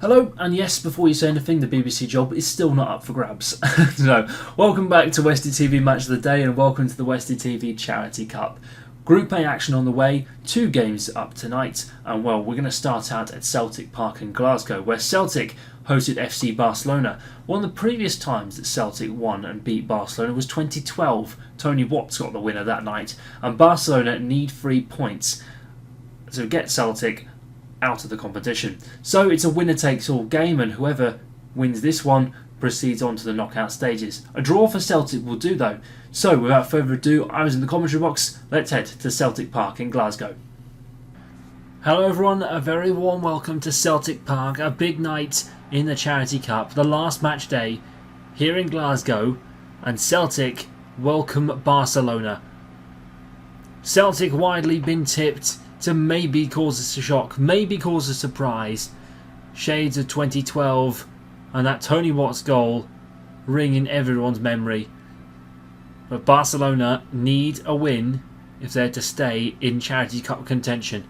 Hello, and yes, before you say anything, the BBC job is still not up for grabs. So, welcome back to Westie TV Match of the Day, and welcome to the Westie TV Charity Cup. Group A action on the way, 2 games up tonight, and well, we're going to start out at Celtic Park in Glasgow, where Celtic hosted FC Barcelona. One of the previous times that Celtic won and beat Barcelona was 2012. Tony Watts got the winner that night, and Barcelona need 3 points to get Celtic out of the competition. So it's a winner-takes-all game, and whoever wins this one proceeds on to the knockout stages. A draw for Celtic will do though. So without further ado, I was in the commentary box. Let's head to Celtic Park in Glasgow. Hello everyone, a very warm welcome to Celtic Park. A big night in the Charity Cup, the last match day here in Glasgow, and Celtic welcome Barcelona. Celtic widely been tipped to maybe cause us a shock, maybe cause a surprise. Shades of 2012 and that Tony Watts goal ring in everyone's memory. But Barcelona need a win if they're to stay in Charity Cup contention.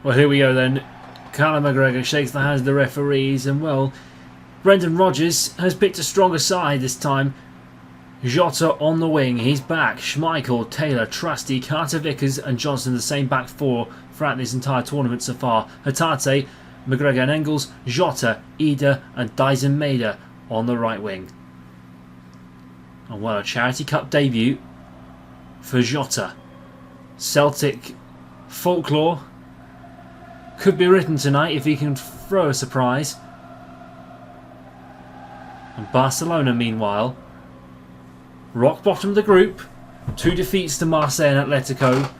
Well, here we go then. Callum McGregor shakes the hands of the referees, and well, Brendan Rodgers has picked a stronger side this time. Jota on the wing, he's back. Schmeichel, Taylor, Trusty, Carter Vickers and Johnson, the same back four throughout this entire tournament so far. Hatate, McGregor and Engels, Jota, Ida and Dyson Maeda on the right wing. And well, a Charity Cup debut for Jota. Celtic folklore could be written tonight if he can throw a surprise. And Barcelona, meanwhile, rock bottom of the group, 2 defeats to Marseille and Atletico,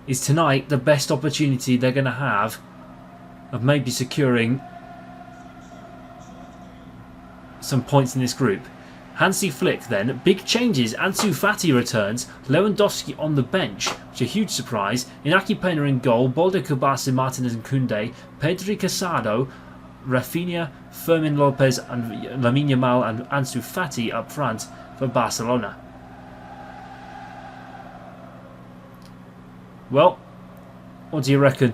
is tonight the best opportunity they're going to have of maybe securing some points in this group. Hansi Flick then, big changes. Ansu Fati returns, Lewandowski on the bench, which is a huge surprise. Inaki Pena in goal, Bolde Kubasi, Martinez and Koundé, Pedri Casado, Rafinha, Fermin Lopez and Lamine Yamal and Ansu Fati up front for Barcelona. Well, what do you reckon?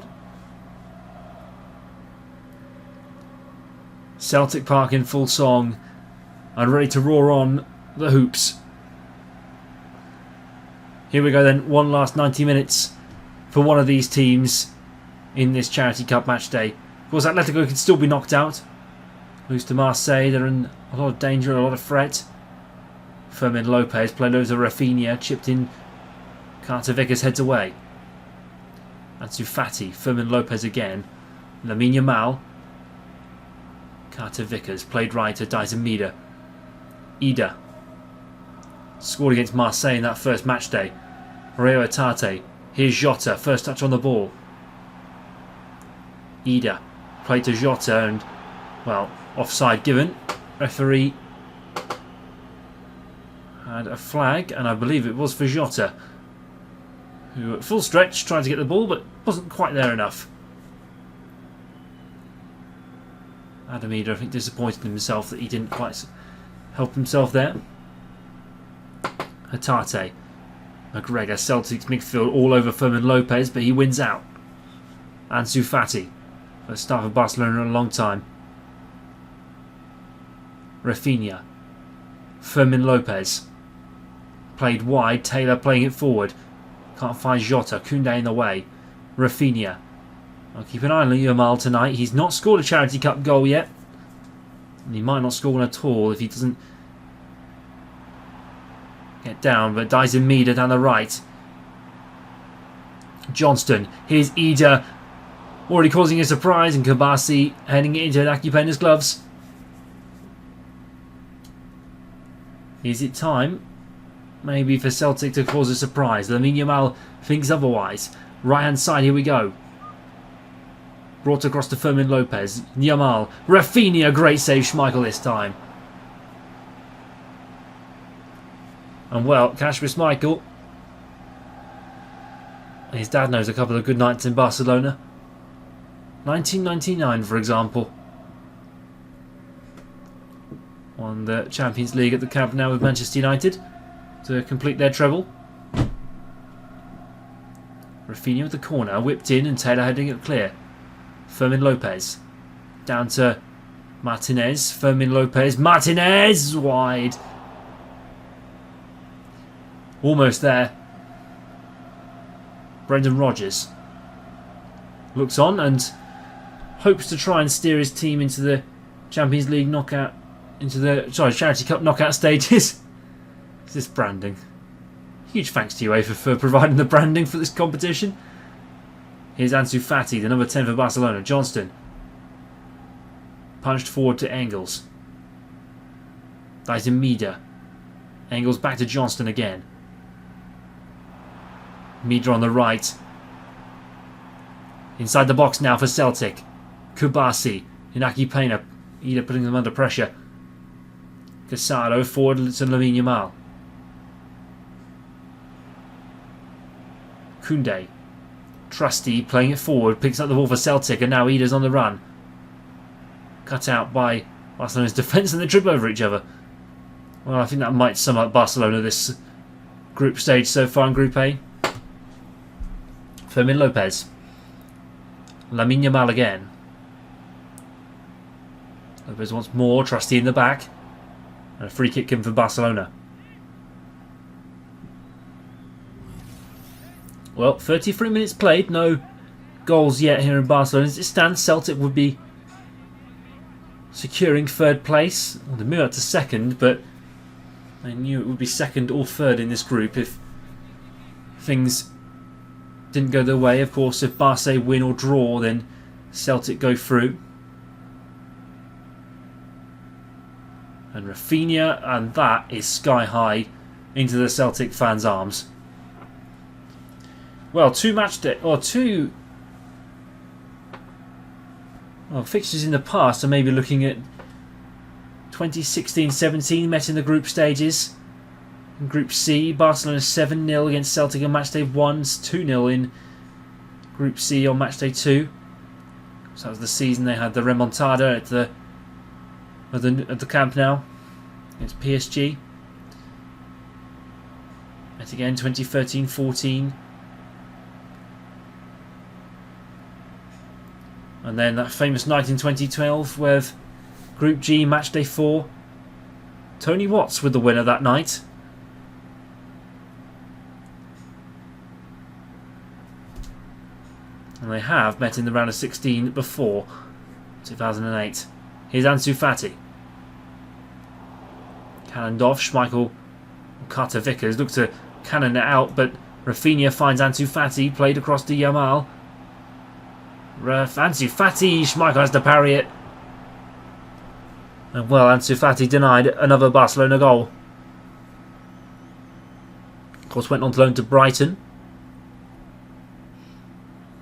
Celtic Park in full song and ready to roar on the hoops. Here we go then, one last 90 minutes for one of these teams in this Charity Cup match day. Of course, Atletico could still be knocked out. Lose to Marseille, they're in a lot of danger, a lot of threat. Fermin Lopez played over to Rafinha, chipped in. Carter Vickers heads away. Ansu Fati, Fermin Lopez again. Lamine Yamal. Carter Vickers played right to Dyson Maeda. Ida scored against Marseille in that first match day. Reo Hatate. Here's Jota, first touch on the ball. Ida played to Jota and, well, offside given. Referee had a flag, and I believe it was for Jota, who at full stretch tried to get the ball but wasn't quite there enough. Adam Ida, I think, disappointed in himself that he didn't quite help himself there. Hatate. McGregor, Celtic's midfield all over Fermin Lopez, but he wins out. Ansu Fati, first start for Barcelona in a long time. Rafinha. Fermin Lopez. Played wide, Taylor playing it forward. Can't find Jota, Koundé in the way. Rafinha. I'll keep an eye on Yamal tonight. He's not scored a Charity Cup goal yet. And he might not score one at all if he doesn't get down. But Dyson Maeda down the right. Johnston. Here's Ida. Already causing a surprise. And Kubasi heading it into Inaki Pena's gloves. Is it time maybe for Celtic to cause a surprise. Lamine Yamal thinks otherwise. Right hand side, here we go. Brought across to Fermin Lopez. Yamal. Rafinha, great save. Schmeichel this time. And well, Kasper Schmeichel. His dad knows a couple of good nights in Barcelona. 1999, for example. Won the Champions League at the Camp Nou with Manchester United to complete their treble. Rafinha with the corner, whipped in and Taylor heading it clear. Fermin Lopez. Down to Martinez. Fermin Lopez. Martinez! Wide. Almost there. Brendan Rodgers. Looks on and hopes to try and steer his team into the Champions League knockout... Charity Cup knockout stages. Is this branding? Huge thanks to UEFA for providing the branding for this competition. Here's Ansu Fati, the number 10 for Barcelona. Johnston. Punched forward to Engels. That is Mida. Engels back to Johnston again. Mida on the right. Inside the box now for Celtic. Kubasi. Inaki Pena. Ida putting them under pressure. Casado forward to Lamine Yamal. Koundé. Trusty playing it forward. Picks up the ball for Celtic. And now Ida's on the run. Cut out by Barcelona's defence and they trip over each other. Well, I think that might sum up Barcelona this group stage so far in Group A. Fermin Lopez. Lamine Yamal again. Lopez wants more. Trusty in the back. And a free kick in for Barcelona. Well, 33 minutes played. No goals yet here in Barcelona. As it stands, Celtic would be securing third place. Well, they move up to second, but they knew it would be second or third in this group if things didn't go their way. Of course, if Marseille win or draw, then Celtic go through. And Rafinha, and that is sky high into the Celtic fans' arms. Well, two fixtures in the past are maybe looking at 2016-17 met in the group stages. In Group C, Barcelona 7-0 against Celtic on Matchday 1, 2-0 in Group C on Matchday 2. So that was the season they had the remontada at the Camp Nou against PSG. Yet again 2013-14. And then that famous night in 2012 with Group G, Matchday 4. Tony Watts with the winner that night. And they have met in the round of 16 before, 2008. Here's Ansu Fati. Cannoned off. Schmeichel, Carter Vickers look to cannon it out, but Rafinha finds Ansu Fati, played across to Yamal. Ansu Fati, Schmeichel has to parry it. And well, Ansu Fati denied another Barcelona goal. Of course, went on to loan to Brighton.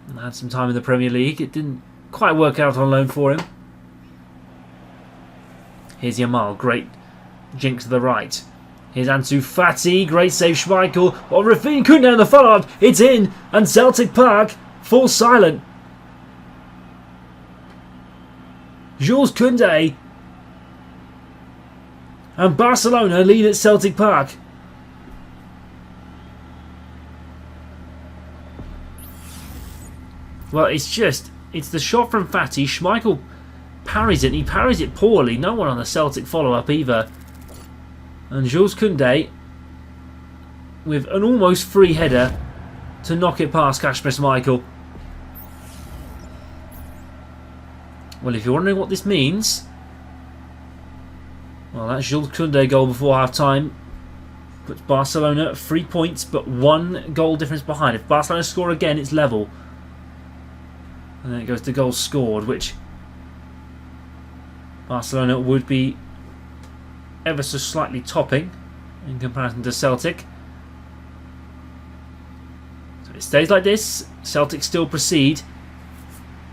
And had some time in the Premier League. It didn't quite work out on loan for him. Here's Yamal, great jink to the right. Here's Ansu Fati, great save Schmeichel. Oh, Rafinha couldn't down the follow-up. It's in, and Celtic Park falls silent. Jules Koundé and Barcelona lead at Celtic Park. Well, it's the shot from Fati. Schmeichel parries it, and he parries it poorly. No one on the Celtic follow-up either. And Jules Koundé with an almost free header to knock it past Kasper Schmeichel. Well, if you're wondering what this means, well, that Jules Koundé goal before half-time puts Barcelona at 3 points, but 1 goal difference behind. If Barcelona score again, it's level. And then it goes to goals scored, which Barcelona would be ever so slightly topping in comparison to Celtic. it stays like this, Celtic still proceed.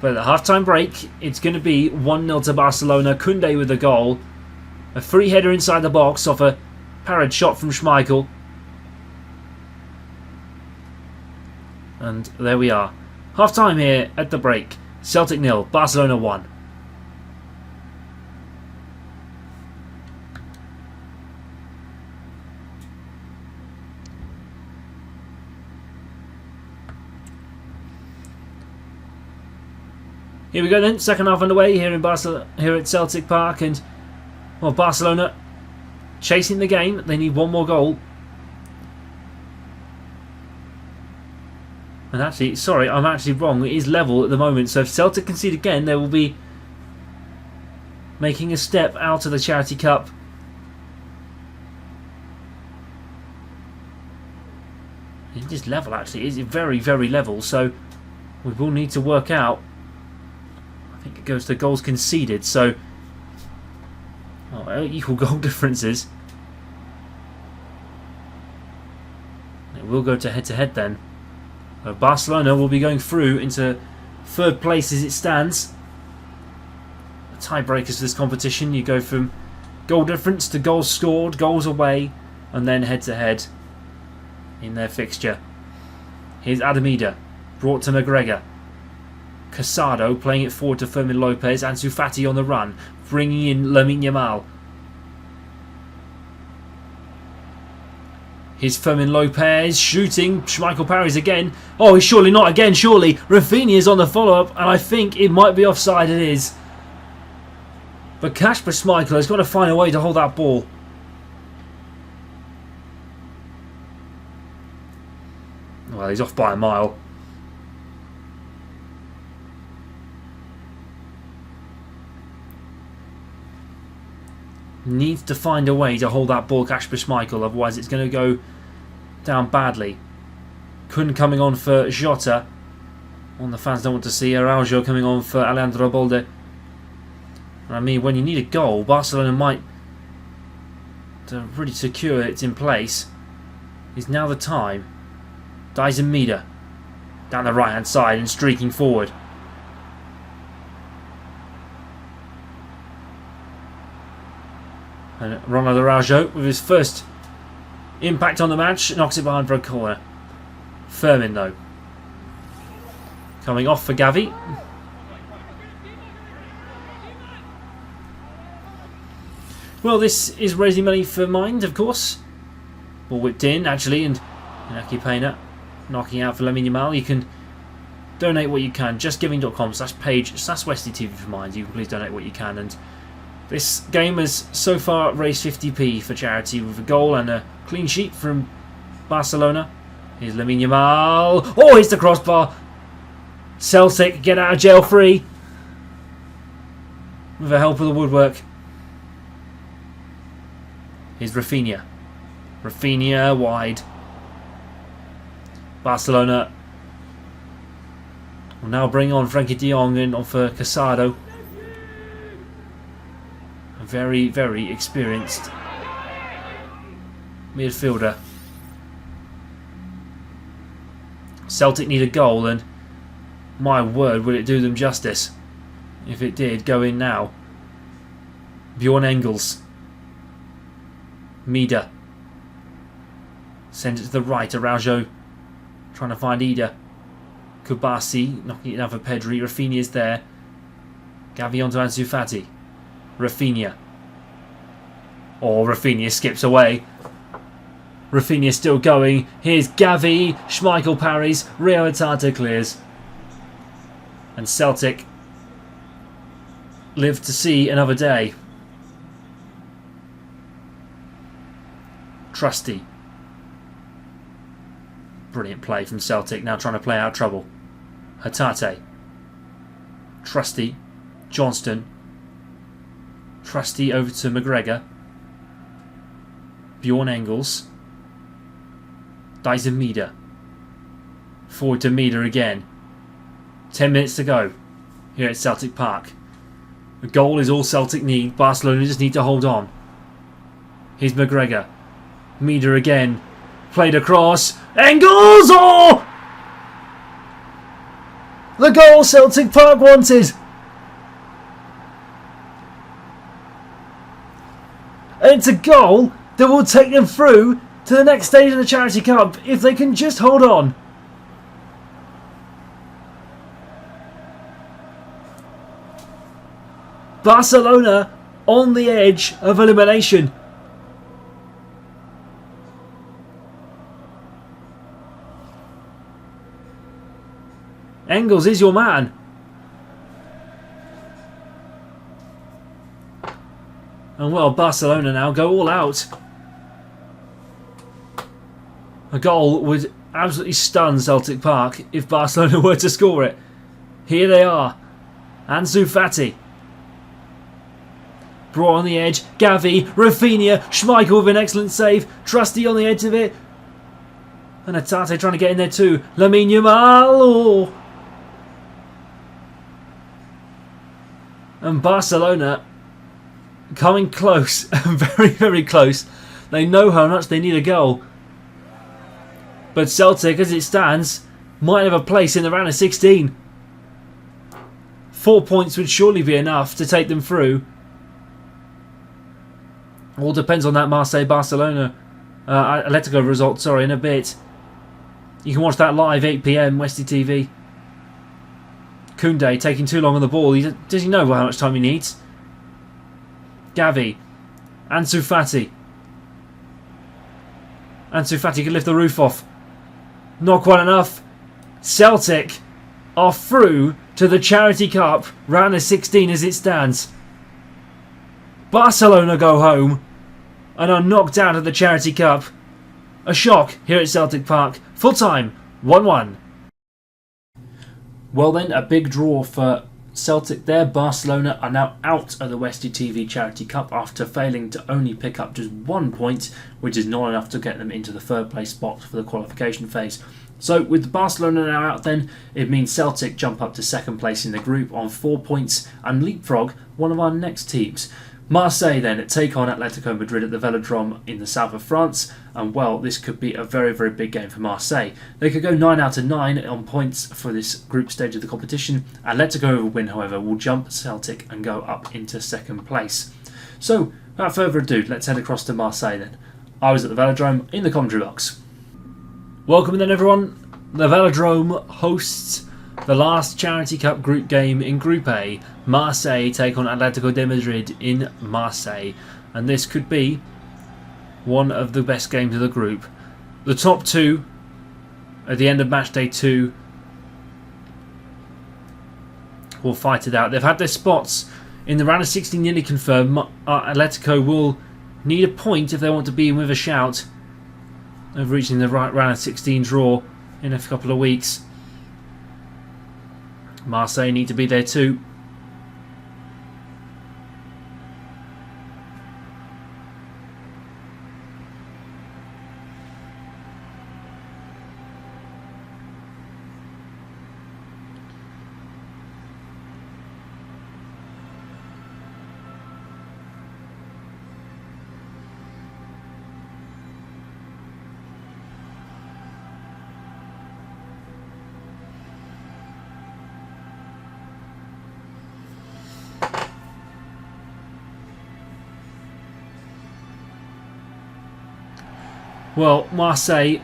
But at the half-time break, it's going to be 1-0 to Barcelona. Koundé with a goal. A free header inside the box off a parried shot from Schmeichel. And there we are. Half-time here at the break. Celtic 0, Barcelona 1. Here we go then, second half underway here in here at Celtic Park, and well, Barcelona chasing the game. They need one more goal. And actually, sorry, I'm actually wrong. It is level at the moment. So if Celtic concede again, they will be making a step out of the Charity Cup. It is level actually. It is very, very level. So we will need to work out. I think it goes to goals conceded. So equal goal differences. It will go to head then. Barcelona will be going through into third place as it stands. The tiebreakers for this competition, you go from goal difference to goals scored, goals away, and then head to head in their fixture. Here's Adamida, brought to McGregor. Casado playing it forward to Fermin Lopez. Ansu Fati on the run, bringing in Lamine Yamal. Here's Fermin Lopez shooting. Schmeichel parries again. Oh, he's surely not again, surely. Rafinha's on the follow-up, and I think it might be offside. It is. But Kasper Schmeichel has got to find a way to hold that ball. Well, he's off by a mile. Needs to find a way to hold that ball, Kasper Schmeichel, otherwise it's going to go down badly. Kun coming on for Jota. One the fans don't want to see. Araujo coming on for Alejandro Balde. I mean, when you need a goal, Barcelona might to really secure it in place. Is now the time. Dyson Mida down the right hand side and streaking forward. And Ronald Araujo, with his first impact on the match, knocks it behind for a corner. Fermin, though, coming off for Gavi. Well, this is raising money for Mind, of course. Ball whipped in, actually, and Inaki Pena knocking out for Lamine Yamal. You can donate what you can. justgiving.com/page/Westie TV for Mind. You can please donate what you can. And this game has so far raised 50p for charity with a goal and a clean sheet from Barcelona. Here's Lamine Yamal. Oh, here's the crossbar. Celtic get out of jail free with the help of the woodwork. Here's Rafinha. Rafinha wide. Barcelona will now bring on Frankie de Jong and on for Casado. A very, very experienced midfielder. Celtic need a goal, and my word, will it do them justice if it did go in now. Bjorn Engels. Mida. Send it to the right. Araujo trying to find Ida. Kubasi knocking it down for Pedri. Rafinha's there. Gavi onto Ansu Fati. Rafinha. Oh, Rafinha skips away. Rafinha still going. Here's Gavi. Schmeichel parries. Rio Atata clears. And Celtic live to see another day. Trusty. Brilliant play from Celtic. Now trying to play out trouble. Hatate. Trusty. Johnston. Trusty over to McGregor. Bjorn Engels. Dyson Mida. Forward to Mida again. 10 minutes to go here at Celtic Park. The goal is all Celtic need. Barcelona just need to hold on. Here's McGregor. Mida again. Played across. Engels! Oh! The goal Celtic Park wanted. And it's a goal that will take them through to the next stage of the Charity Cup if they can just hold on. Barcelona on the edge of elimination. Engels is your man. And well, Barcelona now go all out. A goal would absolutely stun Celtic Park if Barcelona were to score it. Here they are. Ansu Fati. Brought on the edge. Gavi, Rafinha, Schmeichel with an excellent save. Trusty on the edge of it. And Atate trying to get in there too. Lamine Yamal. Oh. And Barcelona coming close. Very, very close. They know how much they need a goal. But Celtic, as it stands, might have a place in the round of 16. 4 points would surely be enough to take them through. All depends on that Marseille-Barcelona Atletico result, in a bit. You can watch that live 8 PM, Westie TV. Koundé taking too long on the ball. Does he know how much time he needs? Gavi. Ansu Fati. Ansu Fati can lift the roof off. Not quite enough. Celtic are through to the Charity Cup, round of 16 as it stands. Barcelona go home and are knocked out of the Charity Cup. A shock here at Celtic Park. Full time, 1-1. Well then, a big draw for Celtic there. Barcelona are now out of the Westie TV Charity Cup after failing to only pick up just 1 point, which is not enough to get them into the third place spot for the qualification phase. So with Barcelona now out then, it means Celtic jump up to second place in the group on 4 points and leapfrog one of our next teams. Marseille then take on Atletico Madrid at the Velodrome in the south of France, and well, this could be a very, very big game for Marseille. They could go 9 out of 9 on points for this group stage of the competition. Atletico win, however, will jump Celtic and go up into second place. So, without further ado, let's head across to Marseille then. I was at the Velodrome in the commentary box. Welcome then everyone. The Velodrome hosts the last Charity Cup group game in Group A. Marseille take on Atletico de Madrid in Marseille. And this could be one of the best games of the group. The top two at the end of Matchday 2 will fight it out. They've had their spots in the round of 16 nearly confirmed. Atletico will need a point if they want to be in with a shout of reaching the right round of 16 draw in a couple of weeks. Marseille need to be there too. Well, Marseille,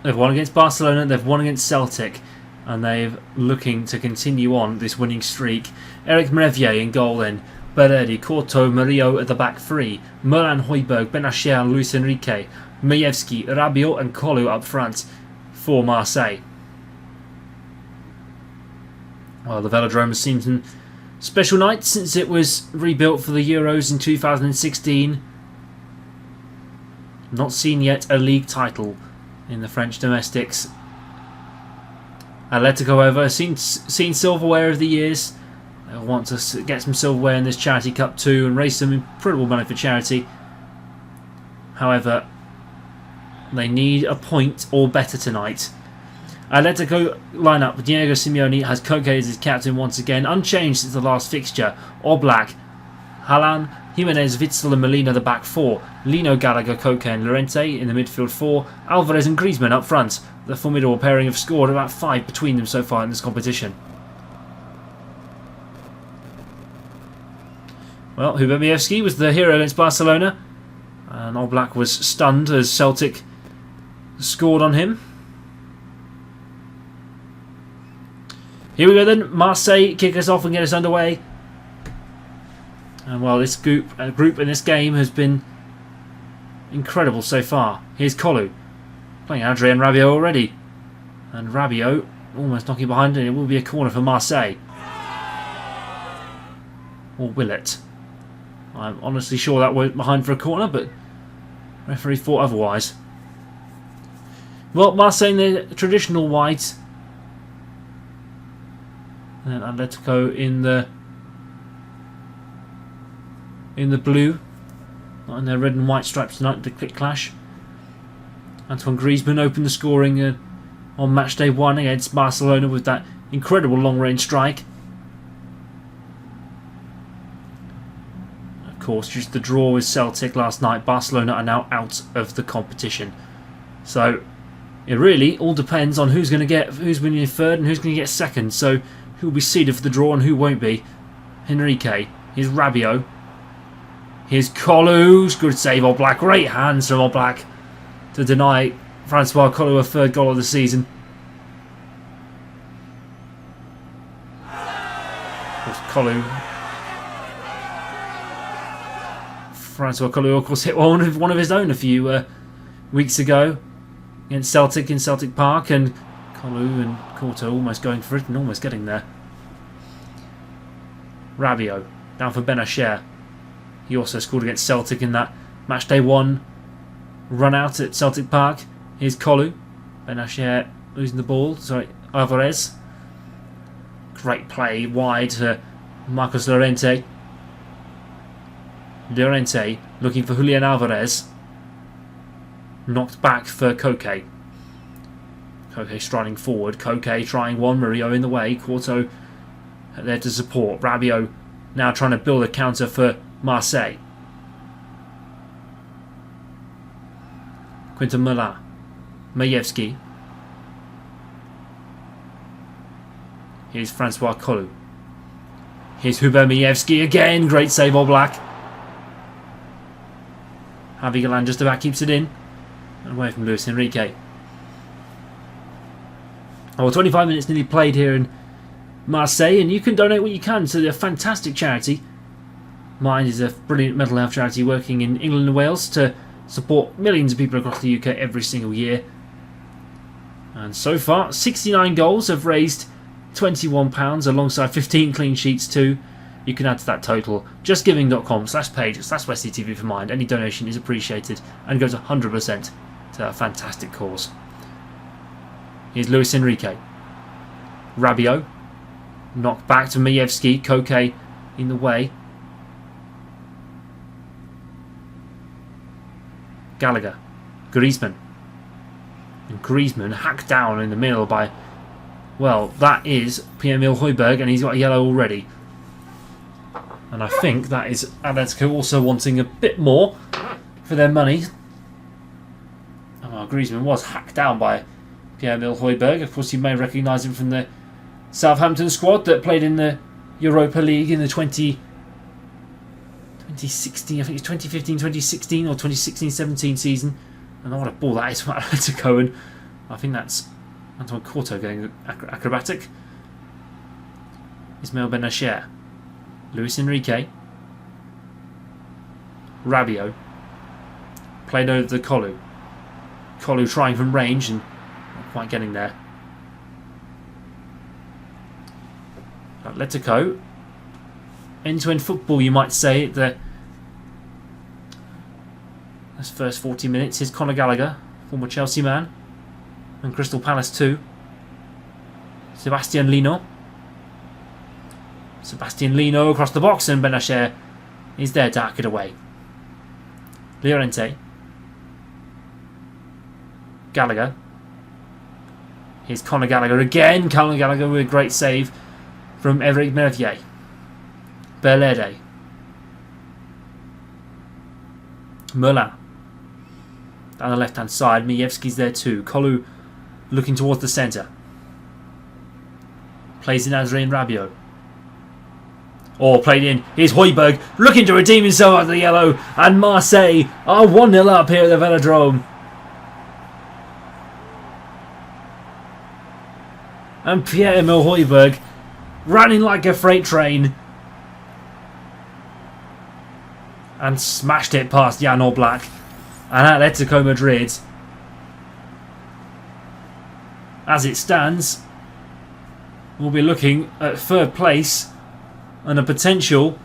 they've won against Barcelona, they've won against Celtic, and they're looking to continue on this winning streak. Eric Mrevier in goal then. Berardi, Corto, Murillo at the back three. Merlan, Højbjerg, Benacer and Luis Enrique. Majewski, Rabiot and Kolu up front for Marseille. Well, the Velodrome has seen some special nights since it was rebuilt for the Euros in 2016. Not seen yet a league title in the French domestics. Atletico, however, has seen silverware over the years. They want to get some silverware in this Charity Cup too and raise some incredible money for charity. However, they need a point or better tonight. Atletico lineup. Diego Simeone has Koke as his captain once again, unchanged since the last fixture. Oblak, Haaland, Jimenez, Witsel and Molina the back four. Lino, Gallagher, Koke and Llorente in the midfield 4. Alvarez and Griezmann up front. The formidable pairing have scored about 5 between them so far in this competition. Well, Hubert was the hero against Barcelona. And Oblak was stunned as Celtic scored on him. Here we go then. Marseille kick us off and get us underway. And well, this group in this game has been incredible so far. Here's Kolu playing Adrien Rabiot already. And Rabiot almost knocking behind, and it will be a corner for Marseille. Or will it? I'm honestly sure that went behind for a corner, but referee thought otherwise. Well, Marseille in their traditional white. And Atletico in the blue. Not in their red and white stripes tonight, the quick clash. Antoine Griezmann opened the scoring on Matchday 1 against Barcelona with that incredible long-range strike. Of course, due to the draw with Celtic last night, Barcelona are now out of the competition. So it really all depends on who's winning third and who's going to get second. So who will be seeded for the draw and who won't be. Henrique. Here's Rabiot. Here's Kolu. Good save, Oblak. Great hands from Oblak to deny Francois Kolu a third goal of the season. Of course, Francois Kolu, of course, hit one of his own a few weeks ago against Celtic in Celtic Park, and Kolu and Corto almost going for it and almost getting there. Rabiot down for Benacher. He also scored against Celtic in that Matchday 1 run out at Celtic Park. Here's Kolu. Benacher losing the ball. Sorry, Alvarez. Great play wide to Marcos Llorente. Llorente looking for Julian Alvarez. Knocked back for Koke. Koke striding forward. Koke trying one. Murillo in the way. Corto there to support. Rabiot now trying to build a counter for Marseille. Quinton Mola. Majewski. Here's Francois Kolu. Here's Hubert Majewski again. Great save, Oblak. Javi Galan just about keeps it in. Away from Luis Enrique. Oh, 25 minutes nearly played here in Marseille, and you can donate what you can to a fantastic charity. Mine is a brilliant mental health charity working in England and Wales to support millions of people across the UK every single year. And so far, 69 goals have raised £21 alongside 15 clean sheets too. You can add to that total. justgiving.com/page/WestieTV for Mind. Any donation is appreciated and goes 100% to a fantastic cause. Here's Luis Enrique. Rabiot. Knocked back to Majewski. Koke in the way. Gallagher. Griezmann. And Griezmann hacked down in the middle by, well, that is Pierre-Emile Højbjerg, and he's got a yellow already. And I think that is Atletico also wanting a bit more for their money. Oh, Griezmann was hacked down by Pierre-Emile Højbjerg. Of course, you may recognise him from the Southampton squad that played in the Europa League in the 2016, I think it's 2015-2016 or 2016-17 season. And what a ball that is from Atletico, and I think that's Antoine Corto going acrobatic. Ismail Benacher. Luis Enrique. Rabiot. Played over the Kolu. Kolu trying from range and not quite getting there. Atletico. End-to-end football, you might say. This first 40 minutes. Here's Conor Gallagher, former Chelsea man, and Crystal Palace too. Sebastian Lino across the box, and Benacher is there to hack it away. Llorente. Gallagher. Here's Conor Gallagher again. Conor Gallagher with a great save from Eric Mervier. Belede. Merlin. Down the left-hand side, Mijewski's there too. Kolu looking towards the centre. Plays in Adrien Rabiot. Played in. Here's Højbjerg looking to redeem himself after the yellow. And Marseille are 1-0 up here at the Velodrome. And Pierre-Emile Højbjerg running like a freight train. And smashed it past Jan Oblak and Atletico Madrid. As it stands, we'll be looking at third place and a potential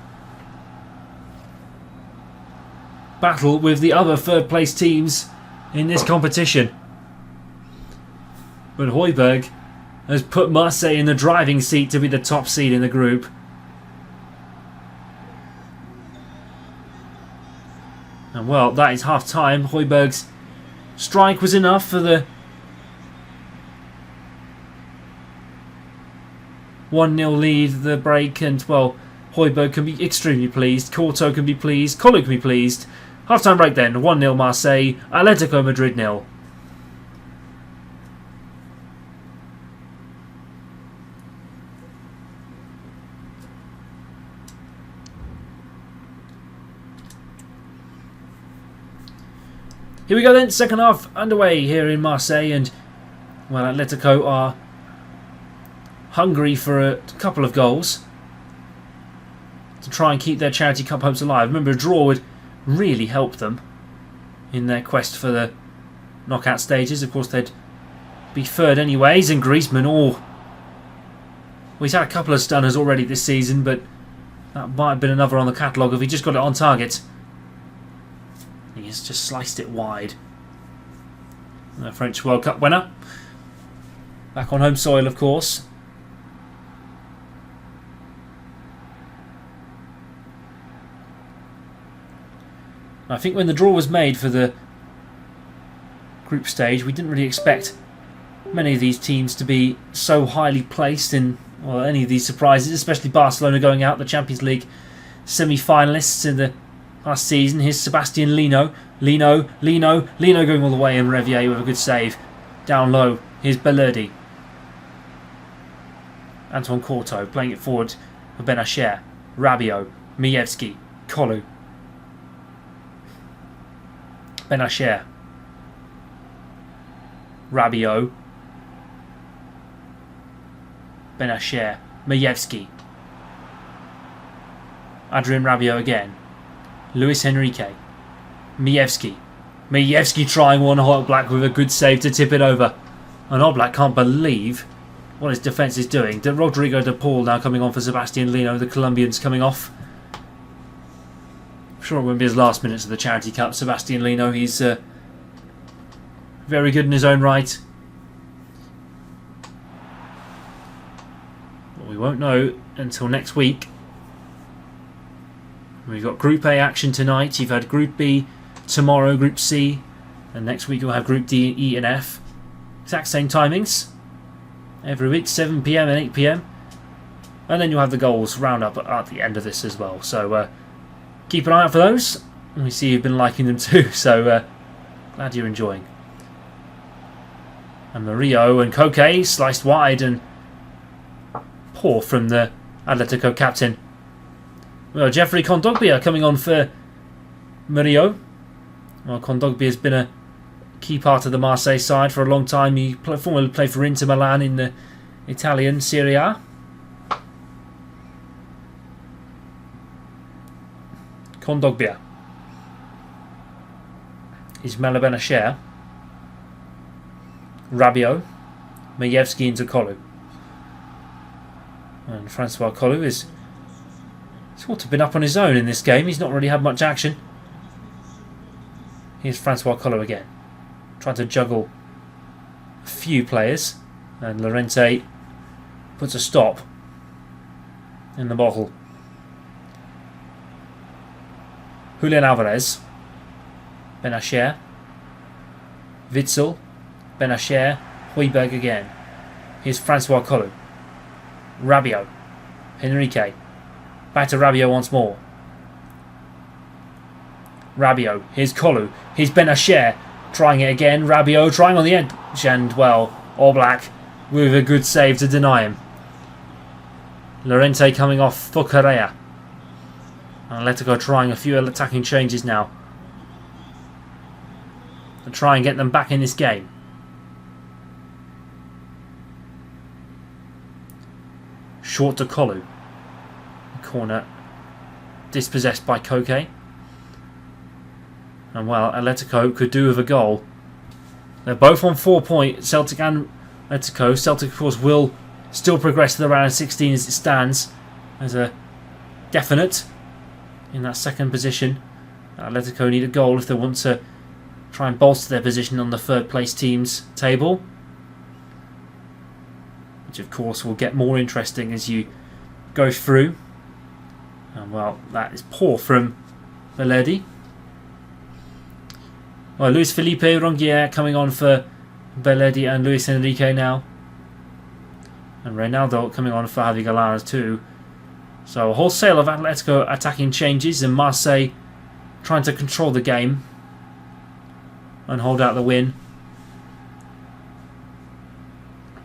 battle with the other third place teams in this competition. But Højbjerg has put Marseille in the driving seat to be the top seed in the group. And well, that is half time. Højbjerg's strike was enough for the 1-0 lead, the break, and well, Højbjerg can be extremely pleased. Courtois can be pleased. Kolu can be pleased. Half time break then. 1-0 Marseille. Atletico Madrid 0. Here we go then, second half underway here in Marseille, and well, Atletico are hungry for a couple of goals to try and keep their Charity Cup hopes alive. Remember, a draw would really help them in their quest for the knockout stages. Of course, they'd be third anyways, and Griezmann, well, he's had a couple of stunners already this season, but that might have been another on the catalogue if he just got it on target. He's just sliced it wide. The French World Cup winner. Back on home soil, of course. I think when the draw was made for the group stage, we didn't really expect many of these teams to be so highly placed in, well, any of these surprises, especially Barcelona going out, the Champions League semi-finalists in the last season. Here's Sebastian Lino going all the way, and Revier with a good save. Down low, here's Bellerdi. Antoine Courtois playing it forward for Benacher. Rabiot, Mijewski, Kolu. Benacher. Rabiot. Benacher. Mijewski. Adrien Rabiot again. Luis Enrique. Mijewski trying one. Oblak with a good save to tip it over. And Oblak can't believe what his defence is doing. Rodrigo de Paul now coming on for Sebastian Lino. The Colombians coming off. I'm sure it won't be his last minutes of the Charity Cup. Sebastian Lino, he's very good in his own right. But we won't know until next week. We've got Group A action tonight. You've had Group B tomorrow, Group C, and next week we'll have Group D, E and F. Exact same timings every week, 7 PM and 8 PM. And then you'll have the goals roundup at the end of this as well. So keep an eye out for those. And we see you've been liking them too, so glad you're enjoying. And Murillo and Koke sliced wide, and poor from the Atletico captain. Well, Jeffrey Kondogbia coming on for Murillo. Well, Kondogbia has been a key part of the Marseille side for a long time. He formerly played for Inter Milan in the Italian Serie A. Kondogbia. Ismaila Benacher. Rabiot. Mijewski into Kolu. And Francois Kolu is sort of been up on his own in this game. He's not really had much action. Here's Francois Kolu again. Trying to juggle a few players. And Llorente puts a stop in the bottle. Julian Alvarez. Benacher. Witsel. Benacher. Højbjerg again. Here's Francois Kolu. Rabiot. Enrique. Back to Rabiot once more. Rabiot. Here's Kolu. Here's Benacer. Trying it again. Rabiot trying on the edge. And, well, Oblak with a good save to deny him. Llorente coming off for Correa. Atletico trying a few attacking changes now to try and get them back in this game. Short to Kolu. Corner dispossessed by Koke. And well, Atletico could do with a goal. They're both on 4 points, Celtic and Atletico. Celtic, of course, will still progress to the round of 16 as it stands as a definite in that second position. Atletico need a goal if they want to try and bolster their position on the third place team's table, which of course will get more interesting as you go through. And well, that is poor from Beledi. Well, Luis Felipe Rongier coming on for Beledi and Luis Enrique now. And Reynaldo coming on for Javi Galares too. So a wholesale of Atletico attacking changes and Marseille trying to control the game and hold out the win.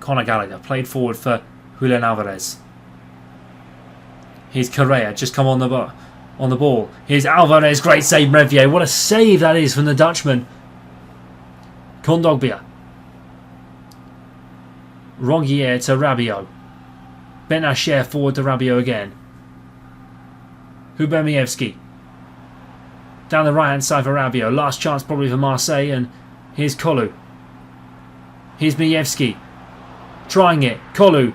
Conor Gallagher played forward for Julian Alvarez. Here's Correa just come on the ball. Here's Alvarez, great save, Revier. What a save that is from the Dutchman. Kondogbia. Rongier to Rabiot. Benacer forward to Rabiot again. Hubemievski. Down the right hand side for Rabiot. Last chance probably for Marseille. And here's Kolu. Here's Mievski. Trying it. Kolu.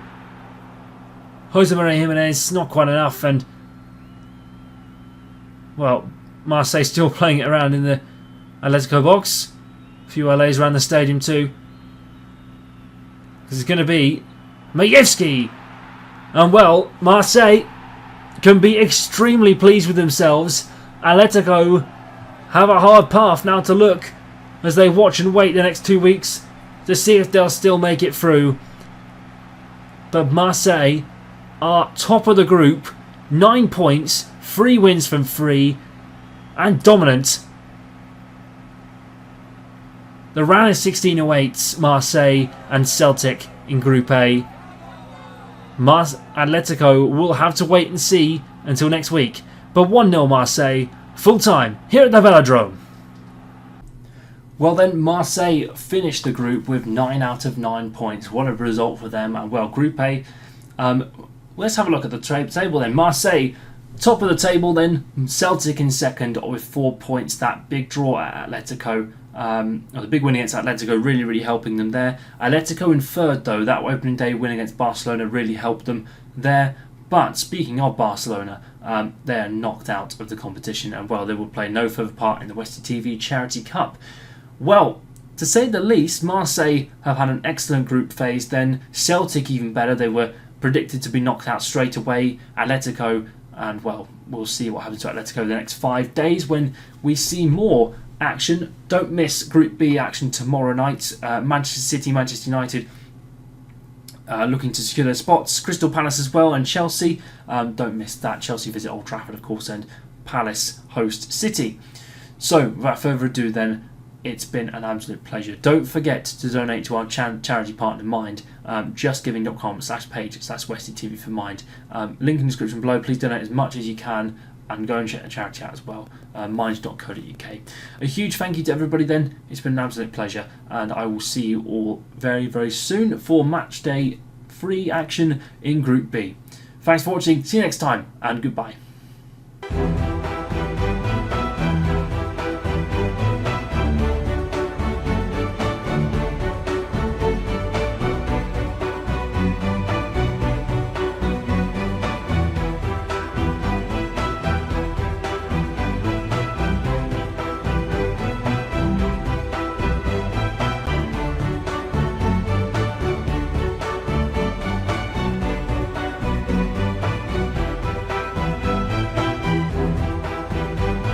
Jose Maria Jimenez, not quite enough. And well, Marseille still playing it around in the Atletico box. A few LAs around the stadium too. This is going to be Majewski. And well, Marseille can be extremely pleased with themselves. Atletico have a hard path now to look as they watch and wait the next 2 weeks to see if they'll still make it through. But Marseille are top of the group, 9 points, 3 wins from 3, and dominant. The round of 16 awaits Marseille and Celtic in Group A. Atletico will have to wait and see until next week. But 1-0 Marseille, full time, here at the Velodrome. Well then, Marseille finished the group with 9 out of 9 points. What a result for them. And well, Group A, let's have a look at the table then. Marseille, top of the table then. Celtic in second with 4 points. That big draw at Atletico, or the big win against Atletico really helping them there. Atletico in third though. That opening day win against Barcelona really helped them there. But speaking of Barcelona, they are knocked out of the competition. And well, they will play no further part in the Westie TV Charity Cup. Well, to say the least, Marseille have had an excellent group phase then. Celtic even better. They were predicted to be knocked out straight away. Atletico, and well, we'll see what happens to Atletico the next 5 days when we see more action. Don't miss Group B action tomorrow night. Manchester City, Manchester United looking to secure their spots. Crystal Palace as well, and Chelsea. Don't miss that. Chelsea visit Old Trafford, of course, and Palace host City. So, without further ado then, it's been an absolute pleasure. Don't forget to donate to our charity partner Mind, justgiving.com/page/WestieTV for Mind. Link in the description below. Please donate as much as you can and go and check the charity out as well, mind.co.uk. A huge thank you to everybody then. It's been an absolute pleasure, and I will see you all very soon for Matchday 3 action in Group B. Thanks for watching, see you next time, and goodbye.